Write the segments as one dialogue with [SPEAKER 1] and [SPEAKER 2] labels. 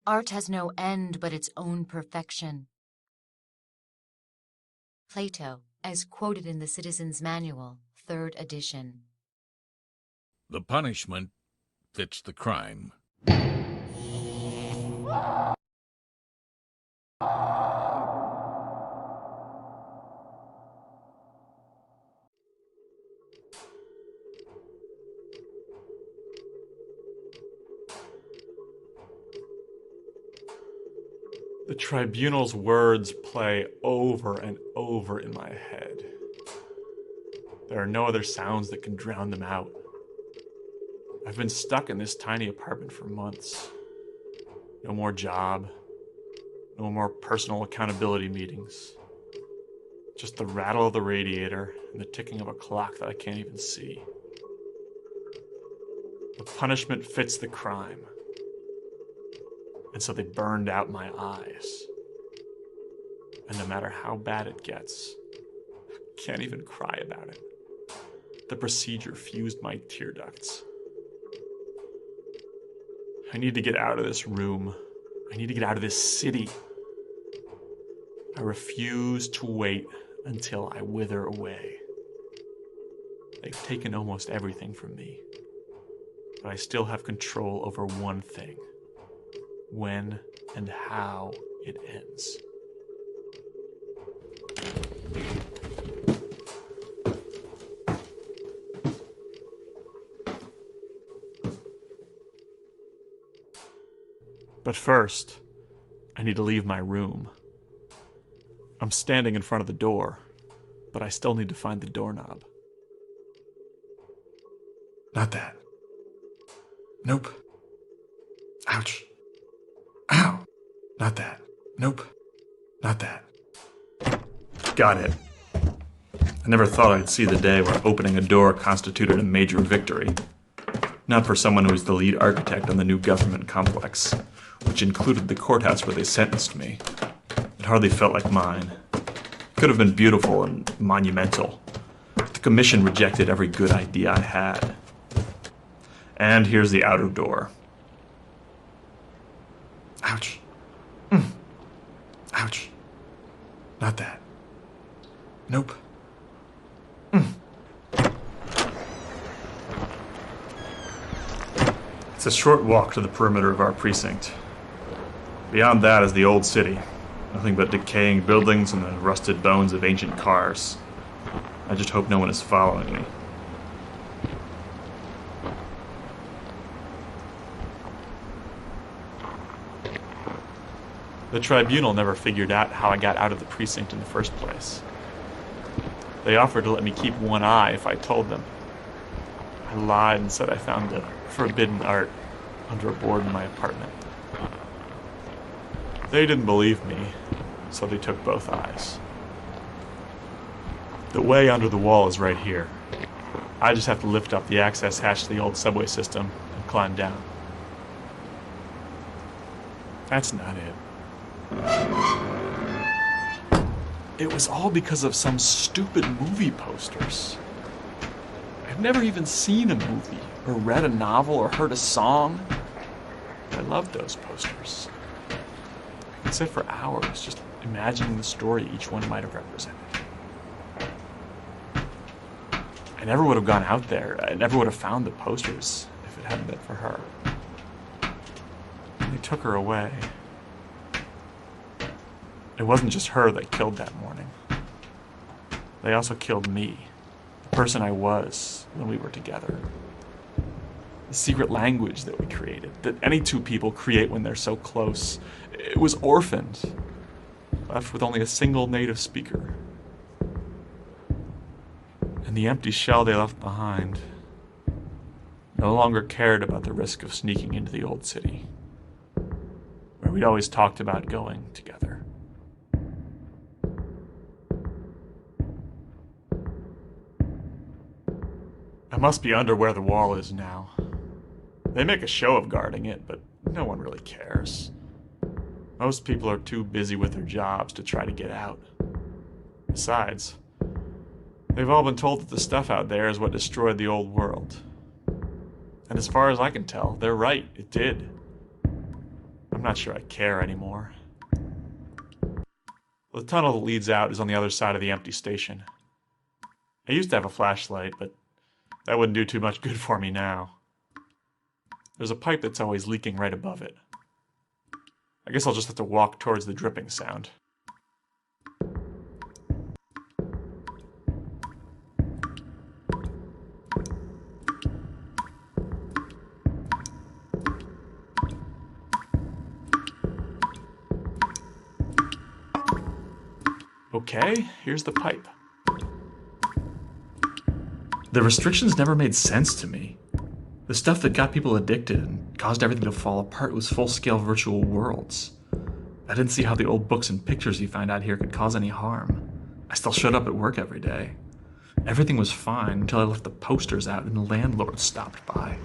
[SPEAKER 1] Art has no end but its own perfection. Plato, as quoted in the Citizen's Manual, 3rd edition.
[SPEAKER 2] The punishment fits the crime.
[SPEAKER 3] The tribunal's words play over and over in my head. There are no other sounds that can drown them out. I've been stuck in this tiny apartment for months. No more job. No more personal accountability meetings. Just the rattle of the radiator and the ticking of a clock that I can't even see. The punishment fits the crime. And so they burned out my eyes. And no matter how bad it gets, I can't even cry about it. The procedure fused my tear ducts. I need to get out of this room. I need to get out of this city. I refuse to wait until I wither away. They've taken almost everything from me. But I still have control over one thing. When and how it ends. But first, I need to leave my room. I'm standing in front of the door, but I still need to find the doorknob. Not that. Nope. Ouch. Ow! Not that. Nope. Not that. Got it. I never thought I'd see the day where opening a door constituted a major victory. Not for someone who was the lead architect on the new government complex, which included the courthouse where they sentenced me. It hardly felt like mine. It could have been beautiful and monumental. But the commission rejected every good idea I had. And here's the outer door. Ouch. Ouch. Not that. Nope. It's a short walk to the perimeter of our precinct. Beyond that is the old city. Nothing but decaying buildings and the rusted bones of ancient cars. I just hope no one is following me. The tribunal never figured out how I got out of the precinct in the first place. They offered to let me keep one eye if I told them. I lied and said I found the forbidden art under a board in my apartment. They didn't believe me, so they took both eyes. The way under the wall is right here. I just have to lift up the access hatch to the old subway system and climb down. That's not it. It was all because of some stupid movie posters. I've never even seen a movie, or read a novel, or heard a song. I loved those posters. I could sit for hours just imagining the story each one might have represented. I never would have gone out there. I never would have found the posters if it hadn't been for her. They took her away. It wasn't just her that killed that morning. They also killed me, the person I was when we were together. The secret language that we created, that any two people create when they're so close. It was orphaned, left with only a single native speaker. And the empty shell they left behind no longer cared about the risk of sneaking into the old city, where we'd always talked about going together. I must be under where the wall is now. They make a show of guarding it, but no one really cares. Most people are too busy with their jobs to try to get out. Besides, they've all been told that the stuff out there is what destroyed the old world. And as far as I can tell, they're right, it did. I'm not sure I care anymore. The tunnel that leads out is on the other side of the empty station. I used to have a flashlight, but that wouldn't do too much good for me now. There's a pipe that's always leaking right above it. I guess I'll just have to walk towards the dripping sound. Okay, here's the pipe. The restrictions never made sense to me. The stuff that got people addicted and caused everything to fall apart was full-scale virtual worlds. I didn't see how the old books and pictures you find out here could cause any harm. I still showed up at work every day. Everything was fine until I left the posters out and the landlord stopped by.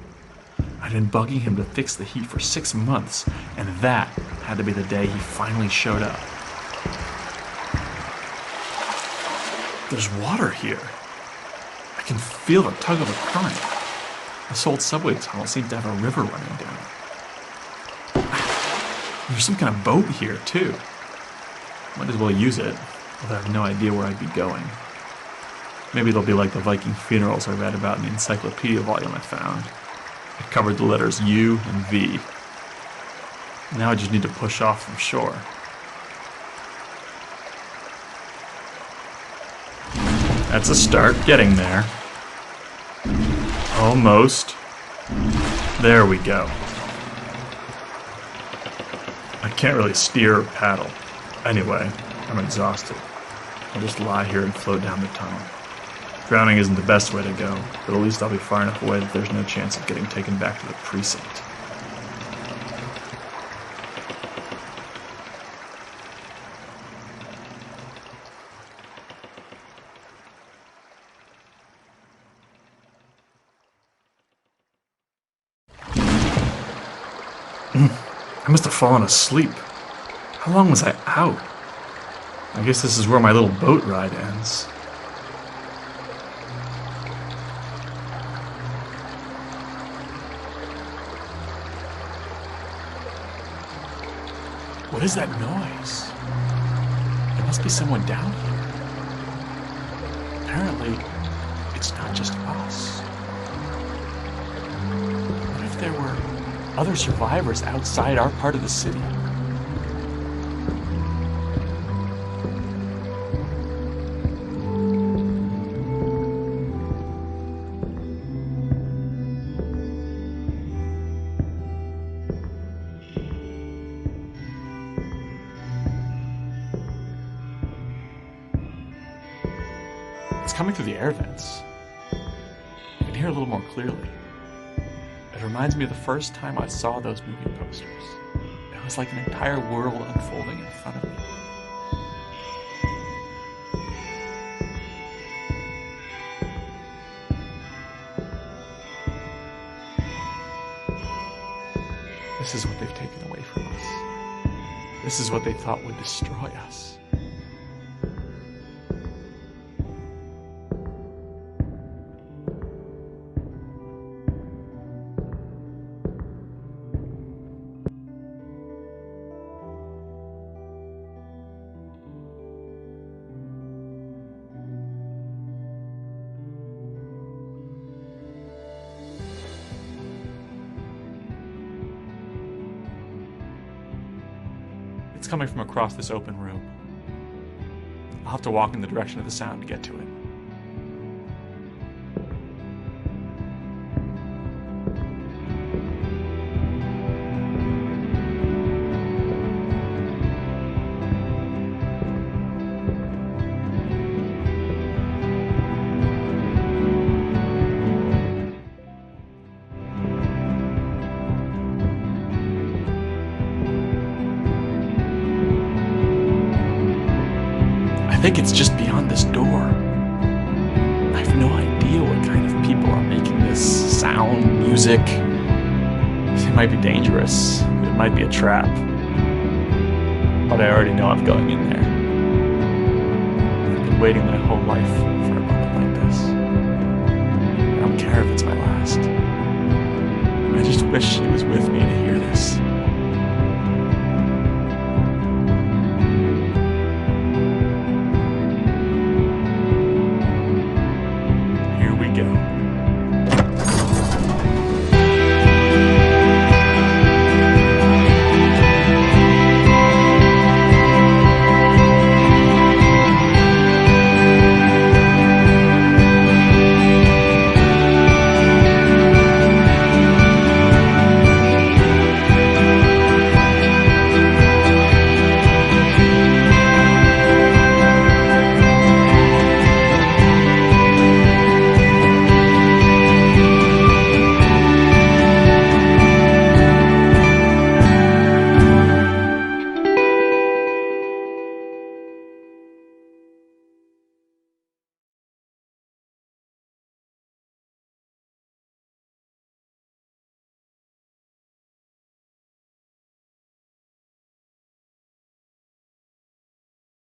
[SPEAKER 3] I'd been bugging him to fix the heat for 6 months, and that had to be the day he finally showed up. There's water here. I can feel the tug of a current. This old subway tunnel seems to have a river running down it. There's some kind of boat here, too. Might as well use it, although I have no idea where I'd be going. Maybe they'll be like the Viking funerals I read about in the encyclopedia volume I found. It covered the letters U and V. Now I just need to push off from shore. That's a start, getting there. Almost. There we go. I can't really steer or paddle. Anyway, I'm exhausted. I'll just lie here and float down the tunnel. Drowning isn't the best way to go, but at least I'll be far enough away that there's no chance of getting taken back to the precinct. I must have fallen asleep. How long was I out? I guess this is where my little boat ride ends. What is that noise? There must be someone down here. Apparently, it's not just us. What if there were other survivors outside our part of the city? It's coming through the air vents. I can hear a little more clearly. It reminds me of the first time I saw those movie posters. It was like an entire world unfolding in front of me. This is what they've taken away from us. This is what they thought would destroy us. It's coming from across this open room. I'll have to walk in the direction of the sound to get to it. I think it's just beyond this door. I have no idea what kind of people are making this sound, music. It might be dangerous. It might be a trap. But I already know I'm going in there. I've been waiting my whole life for a moment like this. I don't care if it's my last. I just wish she was with me to hear this.